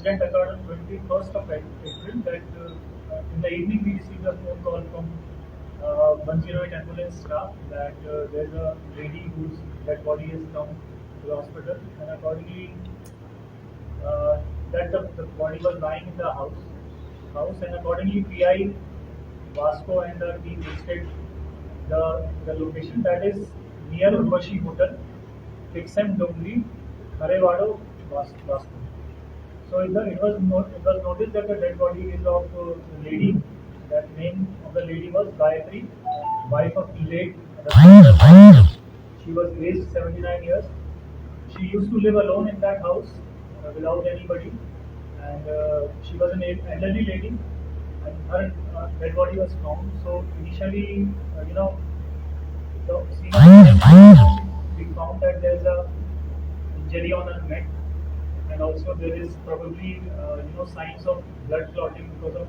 incident occurred on 21st of April that in the evening we received a phone call from 108 ambulance staff that there's a lady whose dead body has come to the hospital, and accordingly that the body was lying in the house, and accordingly PI Vasco and the team visited the location that is near Urvashi Hotel, Pixem Dongli, Harewado, Vasco. So it was noticed that the dead body is of a lady. That name of the lady was Gayatri, wife of late. She was aged 79 years. She used to live alone in that house without anybody, and she was an elderly lady, and her dead body was found. So initially, the we found that there is a injury on her neck, and also there is probably signs of blood clotting because of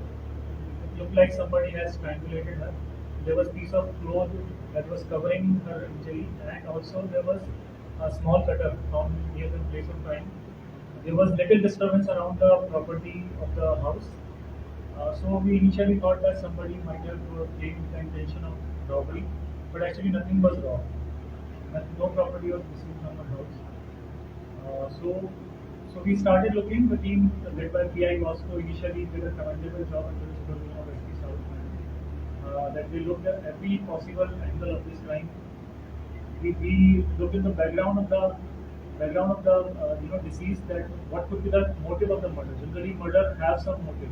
it looked like somebody has strangulated her. There was piece of cloth that was covering her injury, and also there was a small cutter found near the place of crime. There was little disturbance around the property of the house. So we initially thought that somebody might have claimed the intention of robbery, but actually nothing was wrong. No property was missing from the house. So we started looking. The team led by PI Vasco initially did a commendable job under the supervision of SP South, that we looked at every possible angle of this crime. We looked in the background of the deceased, that what could be the motive of the murder. Generally, murder has some motive.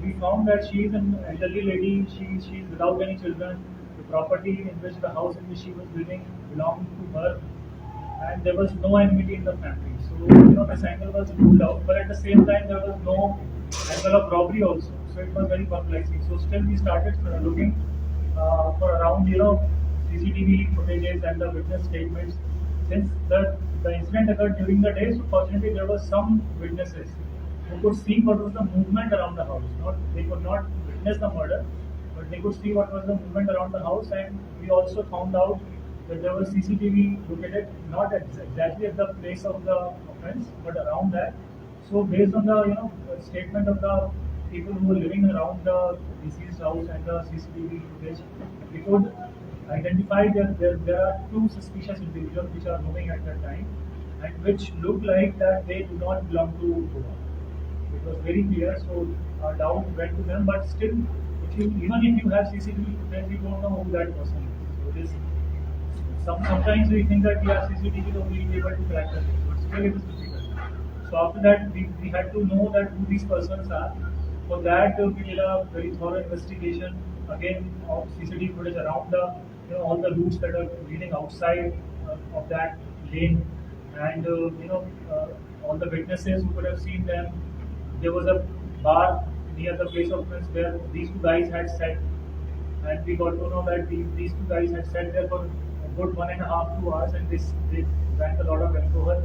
We found that she is an elderly lady. She is without any children. The property in which the house in which she was living belonged to her, and there was no enmity in the family. So this angle was ruled out. But at the same time, there was no angle of robbery also. So it was very perplexing. So still we started looking for around CCTV footages and the witness statements. Since the incident occurred during the day, so fortunately there were some witnesses who could see what was the movement around the house. They could not witness the murder, but they could see what was the movement around the house. And we also found out that there was CCTV located not exactly at the place of the offense, but around that. So based on the statement of the people who were living around the deceased house and the CCTV footage, we could identify that there are two suspicious individuals which are moving at that time, and which look like that they do not belong to Goa. It was very clear, so our doubt went to them. But still, even if you have CCTV footage, we don't know who that person is. So it is sometimes we think that we have CCTV, so we will be able to crack the case, but still it is difficult. So after that, we had to know that who these persons are. For that, we did a very thorough investigation again of CCTV footage around the all the routes that are leading outside of that lane, and all the witnesses who could have seen them. There was a bar near the place of offense where these two guys had sat, and we got to know that these two guys had sat there for a good 1.5 2 hours, and they drank a lot of alcohol,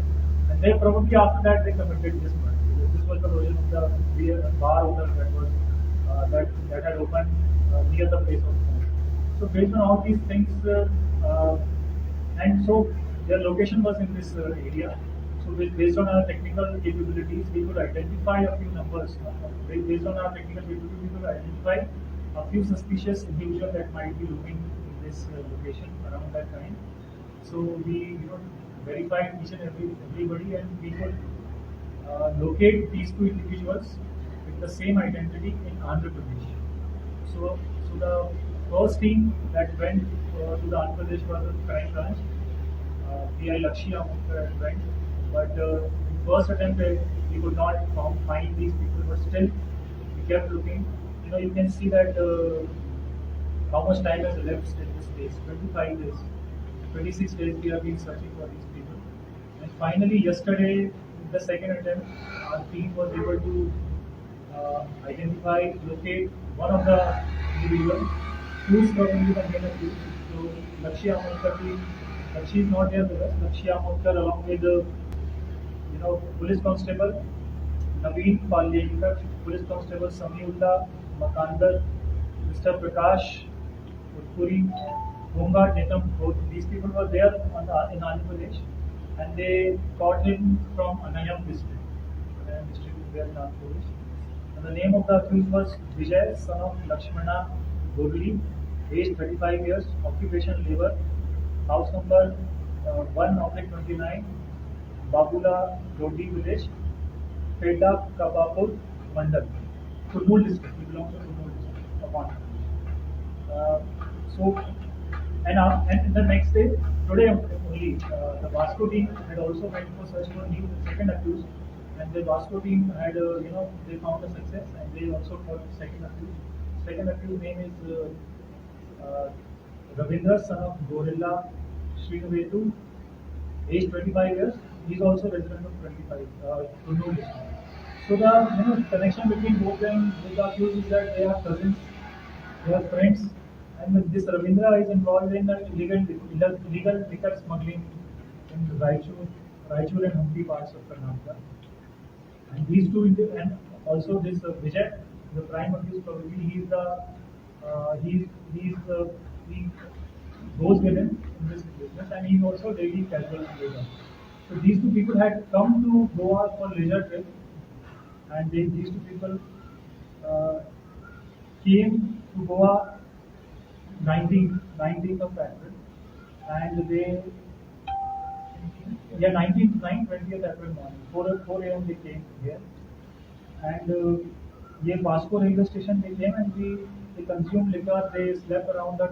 and they probably after that they committed this murder. This was the version of the bar owner that was that had opened near the place of offense. So based on all these things, and so their location was in this area. So based on our technical capabilities, we could identify a few numbers. Based on our technical capabilities, we could identify a few suspicious individuals that might be looking in this location around that time. So we verified each and everybody, and we could locate these two individuals with the same identity in Andhra Pradesh. So the first team that went to the Andhra Pradesh was the crime branch. PI Lakshya went, but in first attempt we could not find these people, but still we kept looking. You can see that how much time has elapsed in this case. 25 days, 26 days we have been searching for these people, and finally yesterday, in the second attempt, our team was able to identify, locate one of the individuals who is probably the main accused. So Lakshya Amolkar, Lakshya is not there with us. Lakshya Amolkar, along with police constable Naveen Palyankar, police constable Samiullah Makandar, Mr. Prakash Utpuri, Homeguard Netam, both these people were there in Andhra Pradesh, and they caught him from Anayam district there in Andhra Pradesh. And the name of the accused was Vijay, son of Lakshmana Gurli, age 35 years, occupation labor, house number 1/29, Babula Lodi village, Peda Kabapur Mandal, Kurnool district. He belongs to Kurnool district of Andhra Pradesh. So, and the next day, today only, the Vasco team had also went for search for new second accused, and the Vasco team had they found a success, and they also caught the second accused. Second accused name is Ravindra, son of Gorilla Srinavedu, age 25 years. He's also resident of 25, Kurnool district. So the connection between both them with the accused is that they are cousins, they are friends, and this Ravindra is involved in the illegal liquor smuggling in Raichur and Hampi parts of Karnataka. And these two, and also this Vijay, the prime accused, probably he goes with him in this business, and he's also daily casual labor. So these two people had come to Goa for leisure trip, and these two people uh, came to Goa 19th of April, and they, yeah, 20th April morning, 4 a.m. they came here, and ये Vasco railway station they came, and they consumed liquor. They slept around the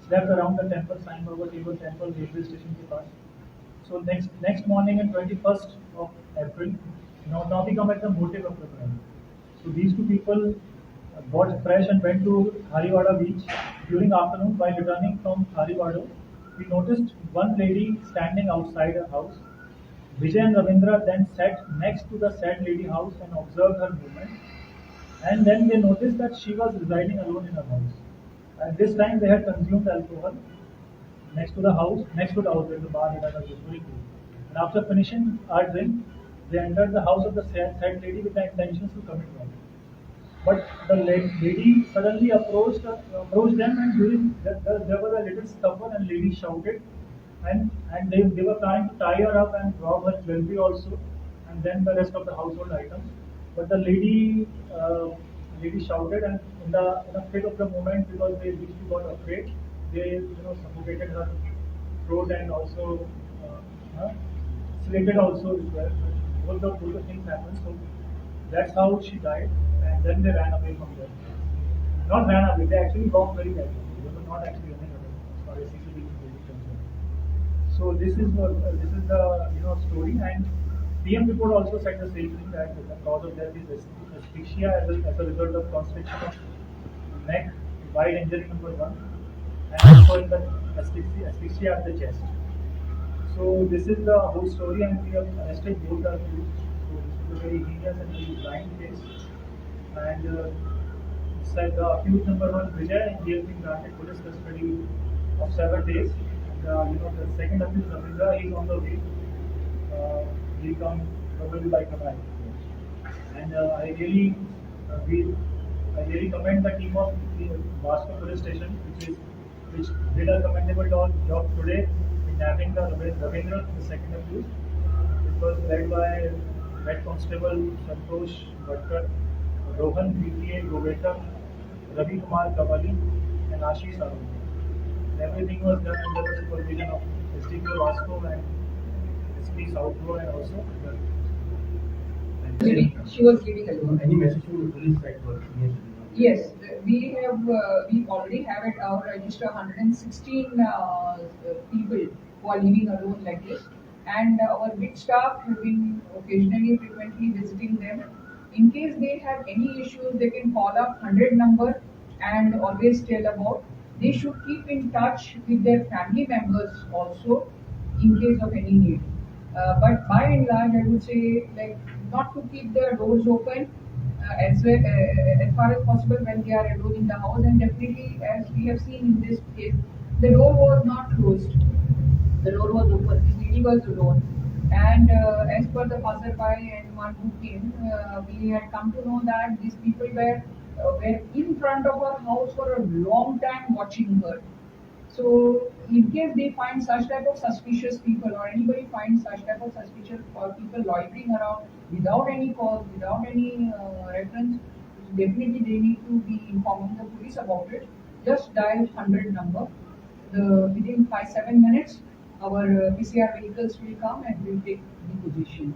slept around the temple, Sai Baba temple railway station के पास. So next morning, and 21st of April, now we come at the motive of the crime. So these two people got fresh and went to Hariwada beach. During afternoon, while returning from Hariwada, we noticed one lady standing outside her house. Vijay and Ravindra then sat next to the said lady house and observed her movement. And then they noticed that she was residing alone in her house. At this time, they had consumed alcohol next to the house where the bar that I was referring to. And after finishing our drink, they entered the house of the said lady with the intentions to commit robbery. But the lady suddenly approached them, and during there was a little scuffle, and lady shouted, and they were trying to tie her up and rob her jewelry also, and then the rest of the household items. But the lady shouted, and in the fit of the moment, because these two got afraid, they suffocated her throat, and also slated also as well. Both the things happened. So that's how she died, and then they ran away from there. Not ran away, they actually walked very casually. They were not actually running away as far as CCTV is concerned. So this is the story, and PM report also said the same thing, that the cause of death is asphyxia as a result of constriction of neck, wide injury number one, and also in the asphyxia at the chest. So this is the whole story, and we have arrested both the accused. So this is a very heinous and very blind case. And said the accused number one, Vijay, he has been granted police custody of 7 days. And the second accused, Ravindra, he is on the way. He'll come probably by tonight. And I really commend the team of the Vasco police station, which did a commendable job today in nabbing the Ravindra, the second accused. It was led by Head Constable Santosh Bhatkar, Rohan BPA Goveta, Ravi Kumar Kavali, and Ashish Arun. Everything was done under the supervision of SDPO Vasco and SP South Road, and also She was living alone. any message to the police side for Yes, we already have at our register 116 people who are living alone like this, and our big staff have been occasionally, frequently visiting them. In case they have any issues, they can call up 100 number and always tell about. They should keep in touch with their family members also in case of any need. But by and large, I would say like not to keep the doors open as far as possible when they are alone in the house, and definitely as we have seen in this case, the door was not closed. The door was open. This lady was alone, and as per the passerby and one who came, we had come to know that these people were in front of her house for a long time watching her. So, in case they find such type of suspicious people, or anybody finds such type of suspicious or people loitering around without any cause, without any reference. Definitely, they need to be informing the police about it. Just dial 100 number. Within 5-7 minutes, our PCR vehicles will come and will take the position.